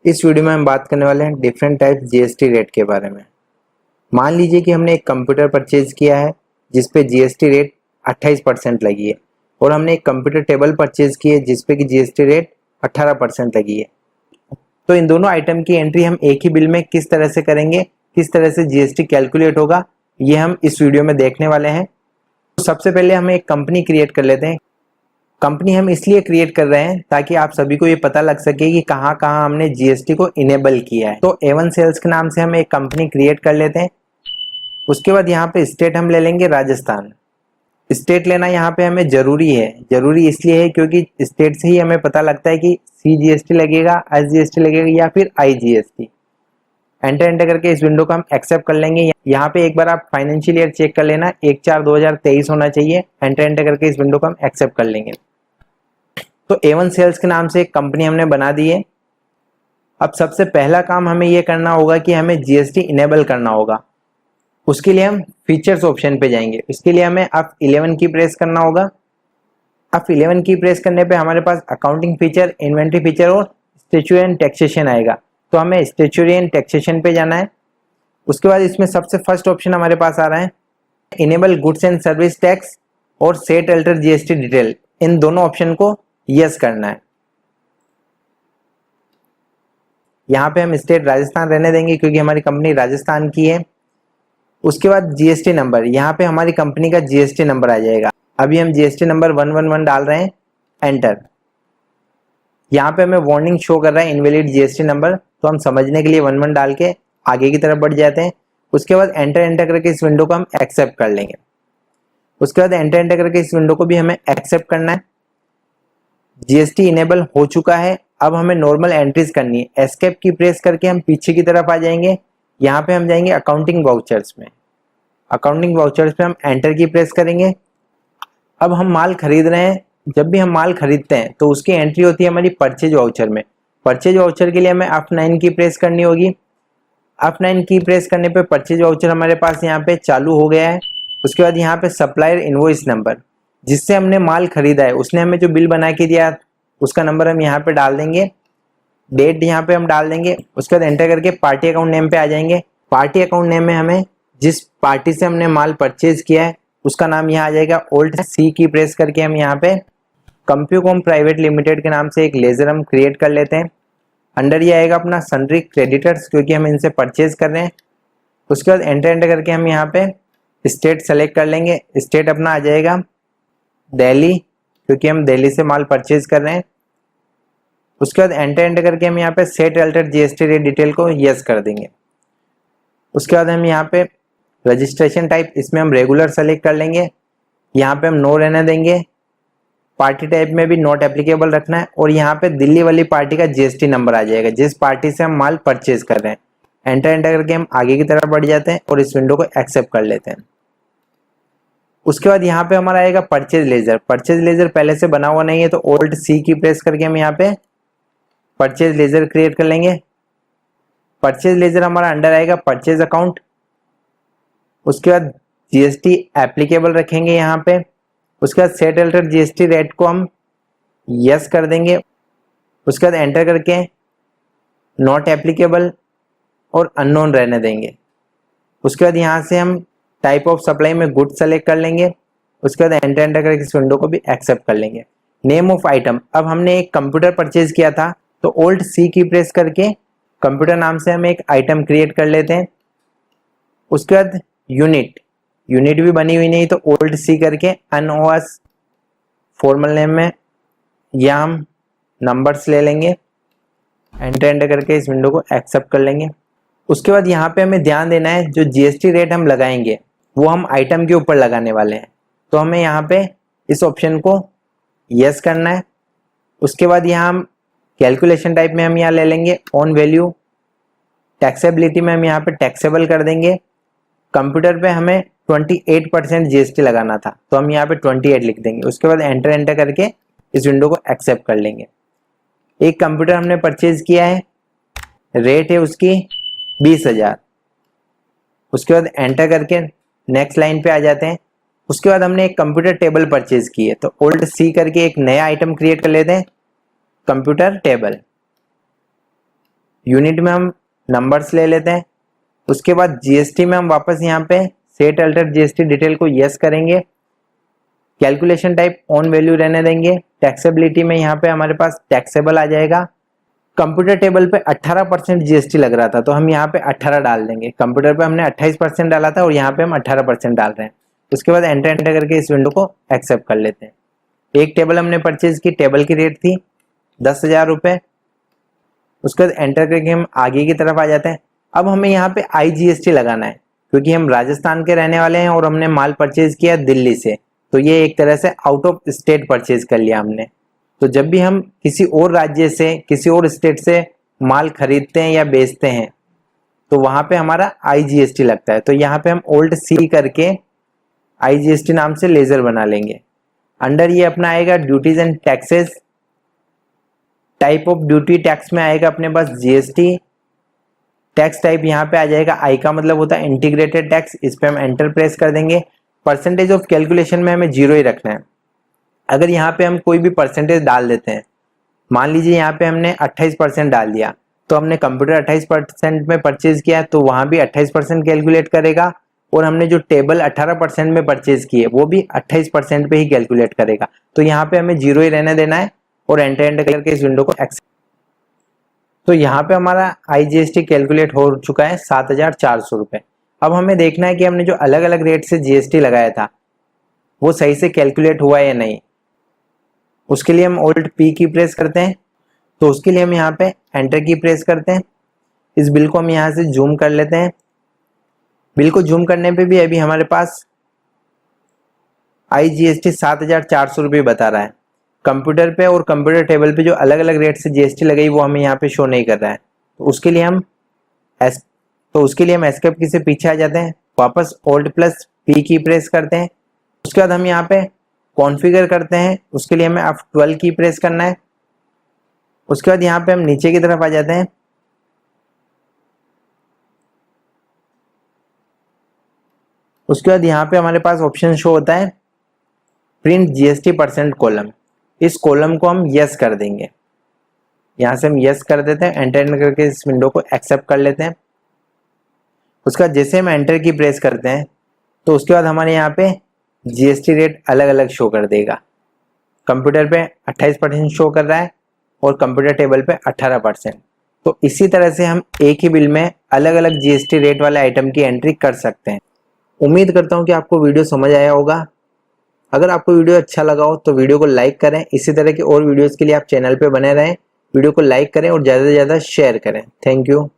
इस वीडियो में हम बात करने वाले हैं डिफरेंट टाइप जीएसटी रेट के बारे में। मान लीजिए कि हमने एक कंप्यूटर परचेज किया है जिस पे जीएसटी रेट 28% लगी है, और हमने एक कंप्यूटर टेबल परचेज की है जिस पे कि जीएसटी रेट 18% लगी है। तो इन दोनों आइटम की एंट्री हम एक ही बिल में किस तरह से करेंगे, किस तरह से जीएसटी कैलकुलेट होगा, ये हम इस वीडियो में देखने वाले हैं। तो सबसे पहले हमें एक कंपनी क्रिएट कर लेते हैं। कंपनी हम इसलिए क्रिएट कर रहे हैं ताकि आप सभी को ये पता लग सके कि कहाँ कहाँ हमने जीएसटी को इनेबल किया है। तो A1 सेल्स के नाम से हम एक कंपनी क्रिएट कर लेते हैं। उसके बाद यहाँ पे स्टेट हम ले लेंगे राजस्थान। स्टेट लेना यहाँ पे हमें जरूरी है। जरूरी इसलिए है क्योंकि स्टेट से ही हमें पता लगता है कि CGST लगेगा, SGST लगेगा या फिर IGST। एंटर एंटर करके इस विंडो को हम एक्सेप्ट कर लेंगे। यहाँ पे एक बार आप फाइनेंशियल ईयर चेक कर लेना, 1/4/2023 होना चाहिए। एंटर एंटर करके इस विंडो को हम एक्सेप्ट कर लेंगे। तो A1 सेल्स के नाम से एक कंपनी हमने बना दी है। अब सबसे पहला काम हमें ये करना होगा कि हमें जीएसटी इनेबल करना होगा। उसके लिए हम फीचर्स ऑप्शन पे जाएंगे। इसके लिए हमें F11 की प्रेस करना होगा। F11 की प्रेस करने पे हमारे पास अकाउंटिंग फीचर, इन्वेंट्री फीचर और स्टैट्यूटरी एंड टैक्सेशन आएगा। तो हमें स्टैट्यूटरी एंड टैक्सेशन पे जाना है। उसके बाद इसमें सबसे फर्स्ट ऑप्शन हमारे पास आ रहा है enable goods and service tax और सेट अल्टर जीएसटी डिटेल। इन दोनों ऑप्शन को यस करना है। यहाँ पे हम स्टेट राजस्थान रहने देंगे क्योंकि हमारी कंपनी राजस्थान की है। उसके बाद जीएसटी नंबर, यहाँ पे हमारी कंपनी का जीएसटी नंबर आ जाएगा। अभी हम जीएसटी नंबर 111 डाल रहे हैं, एंटर। यहाँ पे हमें वार्निंग शो कर रहा है इनवैलिड जीएसटी नंबर, तो हम समझने के लिए 11 डाल के आगे की तरफ बढ़ जाते हैं। उसके बाद एंटर एंटर करके इस विंडो को हम एक्सेप्ट कर लेंगे। उसके बाद एंटर एंटर करके इस विंडो को भी हमें एक्सेप्ट करना है। जीएसटी इनेबल हो चुका है। अब हमें नॉर्मल एंट्रीज करनी है। एस्केप की प्रेस करके हम पीछे की तरफ आ जाएंगे। यहाँ पे हम जाएंगे अकाउंटिंग वाउचर्स में। अकाउंटिंग वाउचर्स पे हम एंटर की प्रेस करेंगे। अब हम माल खरीद रहे हैं। जब भी हम माल खरीदते हैं तो उसकी एंट्री होती है हमारी परचेज वाउचर में। परचेज वाउचर के लिए हमें F9 की प्रेस करनी होगी। F9 की प्रेस करने पे परचेज वाउचर हमारे पास यहाँ पे चालू हो गया है। उसके बाद यहाँ पे सप्लायर इनवॉइस नंबर, जिससे हमने माल खरीदा है, उसने हमें जो बिल बना के दिया उसका नंबर हम यहाँ पे डाल देंगे। डेट यहाँ पे हम डाल देंगे। उसके बाद एंटर करके पार्टी अकाउंट नेम पे आ जाएंगे। पार्टी अकाउंट नेम में हमें जिस पार्टी से हमने माल परचेज किया है उसका नाम यहाँ आ जाएगा। Alt C की प्रेस करके हम यहाँ पे कंप्यूकॉम प्राइवेट लिमिटेड के नाम से एक लेजर हम क्रिएट कर लेते हैं। अंडर ये आएगा अपना सन्ड्री क्रेडिटर्स, क्योंकि हम इनसे परचेज कर रहे हैं। उसके बाद एंटर एंटर करके हम यहाँ पे स्टेट सेलेक्ट कर लेंगे। स्टेट अपना आ जाएगा दिल्ली, क्योंकि हम दिल्ली से माल परचेज कर रहे हैं। उसके बाद एंटर एंटर करके हम यहाँ पे set alter GST rate detail को यस कर देंगे। उसके बाद हम यहाँ पे रजिस्ट्रेशन टाइप, इसमें हम रेगुलर सेलेक्ट कर लेंगे। यहाँ पे हम नो रहने देंगे। पार्टी टाइप में भी नॉट एप्लीकेबल रखना है। और यहाँ पे दिल्ली वाली पार्टी का जीएसटी नंबर आ जाएगा जिस पार्टी से हम माल परचेज कर रहे हैं। एंटर एंटर करके हम आगे की तरफ बढ़ जाते हैं और इस विंडो को एक्सेप्ट कर लेते हैं। उसके बाद यहाँ पे हमारा आएगा परचेज लेजर। परचेज लेजर पहले से बना हुआ नहीं है, तो Alt C की प्रेस करके हम यहाँ पे परचेज लेजर क्रिएट कर लेंगे। परचेज लेजर हमारा अंडर आएगा परचेज अकाउंट। उसके बाद जीएसटी एप्लीकेबल रखेंगे यहाँ पे। उसके बाद सेट अल्टर जीएसटी रेट को हम यस कर देंगे। उसके बाद एंटर करके नॉट एप्लीकेबल और अननोन रहने देंगे। उसके बाद यहाँ से हम टाइप ऑफ सप्लाई में गुड सेलेक्ट कर लेंगे। उसके बाद एंटर एंटर करके इस विंडो को भी एक्सेप्ट कर लेंगे। नेम ऑफ आइटम, अब हमने एक कंप्यूटर परचेज किया था, तो Alt C की प्रेस करके कंप्यूटर नाम से हम एक आइटम क्रिएट कर लेते हैं। उसके बाद यूनिट भी बनी हुई नहीं, तो Alt C करके अनओएस फॉर्मल नेम में या हम नंबर्स ले लेंगे। एंटर एंटर करके इस विंडो को एक्सेप्ट कर लेंगे। उसके बाद यहाँ पे हमें ध्यान देना है जो जीएसटी रेट हम लगाएंगे वो हम आइटम के ऊपर लगाने वाले हैं, तो हमें यहाँ पे इस ऑप्शन को यस करना है। उसके बाद यहाँ हम कैलकुलेशन टाइप में हम यहाँ ले लेंगे ऑन वैल्यू। टैक्सेबिलिटी में हम यहाँ पे टैक्सेबल कर देंगे। कंप्यूटर पे हमें 28% जीएसटी लगाना था, तो हम यहाँ पे 28 लिख देंगे। उसके बाद एंटर एंटर करके इस विंडो को एक्सेप्ट कर लेंगे। एक कंप्यूटर हमने परचेज किया है, रेट है उसकी 20,000। उसके बाद एंटर करके नेक्स्ट लाइन पे आ जाते हैं। उसके बाद हमने एक कंप्यूटर टेबल परचेज की है, तो Alt C करके एक नया आइटम क्रिएट कर लेते हैं, कंप्यूटर टेबल। यूनिट में हम नंबर्स ले लेते हैं। उसके बाद जीएसटी में हम वापस यहाँ पे सेट अल्टर जीएसटी डिटेल को यस करेंगे। कैलकुलेशन टाइप ऑन वैल्यू रहने देंगे। टैक्सेबिलिटी में यहाँ पे हमारे पास टैक्सेबल आ जाएगा। कंप्यूटर टेबल पे 18% जीएसटी लग रहा था तो हम यहाँ पे 18 डाल देंगे। कंप्यूटर पे हमने 28% डाला था और यहाँ पे हम 18% डाल रहे हैं। उसके बाद एंटर एंटर करके इस विंडो को एक्सेप्ट कर लेते हैं। एक टेबल हमने परचेज की, टेबल की रेट थी 10,000 रुपये। उसके बाद एंटर करके हम आगे की तरफ आ जाते हैं। अब हमें यहाँ पे IGST लगाना है क्योंकि हम राजस्थान के रहने वाले हैं और हमने माल परचेज किया दिल्ली से, तो ये एक तरह से आउट ऑफ स्टेट परचेज कर लिया हमने। तो जब भी हम किसी और राज्य से, किसी और स्टेट से माल खरीदते हैं या बेचते हैं तो वहां पे हमारा IGST लगता है। तो यहाँ पे हम Alt C करके IGST नाम से लेजर बना लेंगे। अंडर ये अपना आएगा duties and taxes. Type of duty tax में आएगा अपने पास GST। टैक्स टाइप यहाँ पे आ जाएगा, I का मतलब होता है इंटीग्रेटेड टैक्स। इस पे हम एंटर प्रेस कर देंगे। परसेंटेज ऑफ कैलकुलेशन में हमें 0 ही रखना है। अगर यहाँ पे हम कोई भी परसेंटेज डाल देते हैं, मान लीजिए यहाँ पे हमने 28% डाल दिया, तो हमने कंप्यूटर 28% में परचेज किया तो वहां भी 28% कैलकुलेट करेगा और हमने जो टेबल 18% में परचेज की है वो भी 28% पे ही कैलकुलेट करेगा। तो यहाँ पे हमें 0 ही रहने देना है और एंटर एंटर करके इस विंडो को एक्सेप्ट। तो यहाँ पे हमारा IGST कैलकुलेट हो चुका है 7,400 रुपये। अब हमें देखना है कि हमने जो अलग अलग रेट से GST लगाया था वो सही से कैलकुलेट हुआ या नहीं। उसके लिए हम Alt P की प्रेस करते हैं। तो उसके लिए हम यहाँ पे एंटर की प्रेस करते हैं। इस बिल को हम यहाँ से जूम कर लेते हैं। बिल को जूम करने पे भी अभी हमारे पास IGST 7,400 रुपये बता रहा है। कंप्यूटर पे और कंप्यूटर टेबल पे जो अलग अलग रेट से GST लगाई वो हमें यहाँ पे शो नहीं कर रहा है। तो उसके लिए हम एस्केप की से पीछे आ जाते हैं। वापस Alt P की प्रेस करते हैं। उसके बाद हम यहाँ पे कॉन्फ़िगर करते हैं। उसके लिए हमें F12 की प्रेस करना है। उसके बाद यहाँ पे हम नीचे की तरफ आ जाते हैं। उसके बाद यहाँ पे हमारे पास ऑप्शन शो होता है प्रिंट GST परसेंट कॉलम। इस कॉलम को हम यस कर देंगे। यहाँ से हम यस कर देते हैं। एंटर करके इस विंडो को एक्सेप्ट कर लेते हैं। उसके बाद जैसे हम एंटर की प्रेस करते हैं तो उसके बाद हमारे यहाँ पे GST रेट अलग अलग शो कर देगा। कंप्यूटर पे 28% शो कर रहा है और कंप्यूटर टेबल पे 18%। तो इसी तरह से हम एक ही बिल में अलग अलग GST रेट वाले आइटम की एंट्री कर सकते हैं। उम्मीद करता हूँ कि आपको वीडियो समझ आया होगा। अगर आपको वीडियो अच्छा लगा हो तो वीडियो को लाइक करें। इसी तरह के और वीडियोस के लिए आप चैनल पे बने रहें। वीडियो को लाइक करें और ज़्यादा से ज़्यादा शेयर करें। Thank you.